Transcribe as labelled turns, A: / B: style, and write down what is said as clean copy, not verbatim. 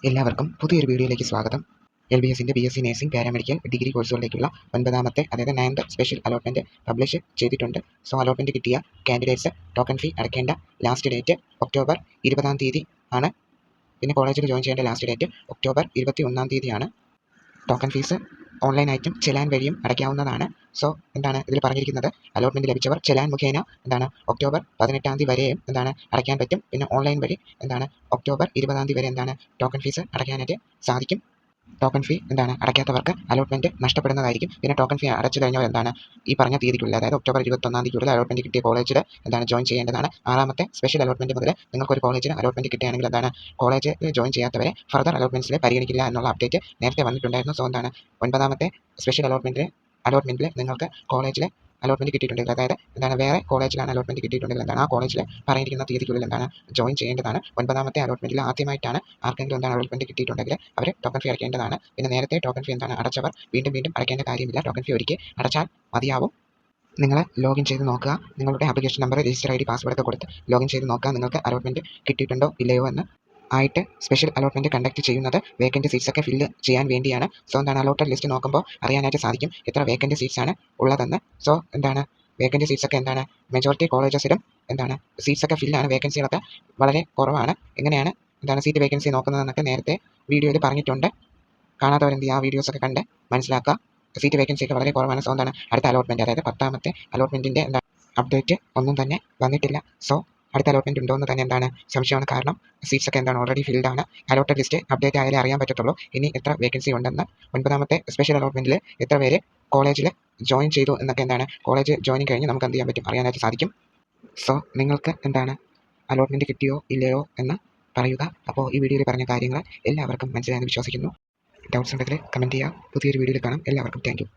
A: എല്ലാവർക്കും പുതിയൊരു വീഡിയോയിലേക്ക് സ്വാഗതം. LBSന്റെ BSc നഴ്സിംഗ് പാരാമെഡിക്കൽ ഡിഗ്രി കോഴ്സുകളിലേക്കുള്ള 9ാമത്തെ അതായത് 9th സ്പെഷ്യൽ അലോട്ട്മെൻറ്റ് പബ്ലിഷ് ചെയ്തിട്ടുണ്ട്. സോ അലോട്ട്മെൻറ്റ് കിട്ടിയ കാൻഡിഡേറ്റ്സ് ടോക്കൺ ഫീ അടയ്ക്കേണ്ട ലാസ്റ്റ് ഡേറ്റ് ഒക്ടോബർ 20 ആണ്. പിന്നെ കോളേജിൽ ജോയിൻ ചെയ്യേണ്ട ലാസ്റ്റ് ഡേറ്റ് ഒക്ടോബർ 21 ആണ്. ടോക്കൺ ഫീസ് ഓൺലൈനായിട്ടും ചെലാൻ വഴിയും അടയ്ക്കാവുന്നതാണ്. സോ ഇതിൽ പറഞ്ഞിരിക്കുന്നത് അലോട്ട്മെൻറ്റ് ലഭിച്ചവർ ചെലാൻ മുഖേന ഒക്ടോബർ 18 വരെയും അടയ്ക്കാൻ പറ്റും. പിന്നെ ഓൺലൈൻ വഴി ഒക്ടോബർ 20 വരെ ടോക്കൺ ഫീസ് അടയ്ക്കാനായിട്ട് സാധിക്കും. ടോക്കൺ ഫീ അടയ്ക്കാത്തവർക്ക് അലോട്ട്മെൻറ്റ് നഷ്ടപ്പെടുന്നതായിരിക്കും. പിന്നെ ടോക്കൺ ഫീ അടച്ചു കഴിഞ്ഞാൽ ഈ പറഞ്ഞ തീയതിക്കുള്ളിൽ അതായത് ഒക്ടോബർ 21 അലോട്ട്മെൻറ്റ് കിട്ടിയ കോളേജിൽ ജോയിൻ ചെയ്യേണ്ടതാണ്. 6ാമത്തെ സ്പെഷ്യൽ അലോട്ട്മെൻറ്റ് മുതൽ നിങ്ങൾക്കൊരു കോളേജിൽ അലോട്ട്മെൻറ്റ് കിട്ടുകയാണെങ്കിൽ കോളേജ് ജോയിൻ ചെയ്യാത്തവരെ ഫർദർ അലോട്ട്മെൻറ്റ്സിൽ പരിഗണിക്കില്ല എന്നുള്ള അപ്ഡേറ്റ് നേരത്തെ വന്നിട്ടുണ്ടായിരുന്നു. സോ 9ാമത്തെ സ്പെഷ്യൽ അലോട്ട്മെൻറ്റിൽ നിങ്ങൾക്ക് കോളേജിൽ അലോട്ട്മെൻറ്റ് കിട്ടിയിട്ടുണ്ടെങ്കിൽ അതായത് വേറെ കോളേജിലാണ് അലോട്ട്മെൻറ്റ് കിട്ടിയിട്ടുണ്ടെങ്കിൽ ആ കോളേജിൽ പറഞ്ഞിരിക്കുന്ന തീയതിക്കുള്ളിൽ ജോയിൻ ചെയ്യേണ്ടതാണ്. 9ാമത്തെ അലോട്ട്മെൻറ്റിൽ ആദ്യമായിട്ടാണ് ആർക്കെങ്കിലും അലോട്ട്മെൻറ്റ് കിട്ടിയിട്ടുണ്ടെങ്കിൽ അവർ ടോക്കൺ ഫീ അടയ്ക്കേണ്ടതാണ്. പിന്നെ നേരത്തെ ടോക്കൺ ഫീ അടച്ചവർ വീണ്ടും അടയ്ക്കേണ്ട കാര്യമില്ല. ടോക്കൺ ഫീ ഒരിക്കൽ അടച്ചാൽ മതിയാവും. നിങ്ങൾ ലോഗിൻ ചെയ്ത് നോക്കുക. നിങ്ങളുടെ application number, register ID, password ഒക്കെ കൊടുത്ത് ലോഗിൻ ചെയ്ത് നോക്കുക നിങ്ങൾക്ക് അലോട്ട്മെൻറ്റ് കിട്ടിയിട്ടുണ്ടോ ഇല്ലയോ എന്ന്. ആയിട്ട് സ്പെഷ്യൽ അലോട്ട്മെൻറ്റ് കണ്ടക്ട് ചെയ്യുന്നത് വേക്കൻറ്റ് സീറ്റ്സ് ഒക്കെ ഫില്ല് ചെയ്യാൻ വേണ്ടിയാണ്. സോ അലോട്ടഡ് ലിസ്റ്റ് നോക്കുമ്പോൾ അറിയാനായിട്ട് സാധിക്കും എത്ര വേക്കൻറ്റ് സീറ്റ്സ് ആണ് ഉള്ളതെന്ന്. സോ വേക്കൻറ്റ് സീറ്റ്സ് ഒക്കെ മെജോറിറ്റി കോളേജസിലും സീറ്റ്സ് ഒക്കെ ഫില്ലാണ്, വേക്കൻസികളൊക്കെ വളരെ കുറവാണ്. എങ്ങനെയാണ് സീറ്റ് വേക്കൻസി നോക്കുന്നതെന്നൊക്കെ നേരത്തെ വീഡിയോയിൽ പറഞ്ഞിട്ടുണ്ട്. കാണാത്തവരെന്ത് ആ വീഡിയോസൊക്കെ കണ്ട് മനസ്സിലാക്കുക. സീറ്റ് വേക്കൻസി ഒക്കെ വളരെ കുറവാണ്. സോ അടുത്ത അലോട്ട്മെൻറ്റ് അതായത് 10ാമത്തെ അലോട്ട്മെൻറ്റിൻ്റെ അപ്ഡേറ്റ് ഒന്നും തന്നെ വന്നിട്ടില്ല. സോ അടുത്ത അലോട്ട്മെൻറ്റ് ഉണ്ടോ എന്ന് തന്നെ സംശയമാണ്. കാരണം സീറ്റ്സ് ഒക്കെ ഓൾറെഡി ഫിൽഡ് ആണ്. അലോട്ടഡ് ലിസ്റ്റ് അപ്ഡേറ്റ് ആയാലേ അറിയാൻ പറ്റത്തുള്ളൂ ഇനി എത്ര വേക്കൻസി ഉണ്ടെന്ന്. 9ാമത്തെ സ്പെഷ്യൽ അലോട്ട്മെൻറ്റിൽ എത്ര പേര് കോളേജിൽ ജോയിൻ ചെയ്തു എന്നൊക്കെ കോളേജ് ജോയിനിങ് കഴിഞ്ഞ് നമുക്ക് എന്ത് ചെയ്യാൻ പറ്റും, അറിയാനായിട്ട് സാധിക്കും. സോ നിങ്ങൾക്ക് അലോട്ട്മെൻറ്റ് കിട്ടിയോ ഇല്ലയോ എന്ന് പറയുക. അപ്പോൾ ഈ വീഡിയോയിൽ പറഞ്ഞ കാര്യങ്ങൾ എല്ലാവർക്കും മനസ്സിലായെന്ന് വിശ്വസിക്കുന്നു. ഡൗട്ട്സ് ഉണ്ടെങ്കിൽ കമൻറ്റ് ചെയ്യുക. പുതിയൊരു വീഡിയോയിൽ കാണാം. എല്ലാവർക്കും താങ്ക് യു.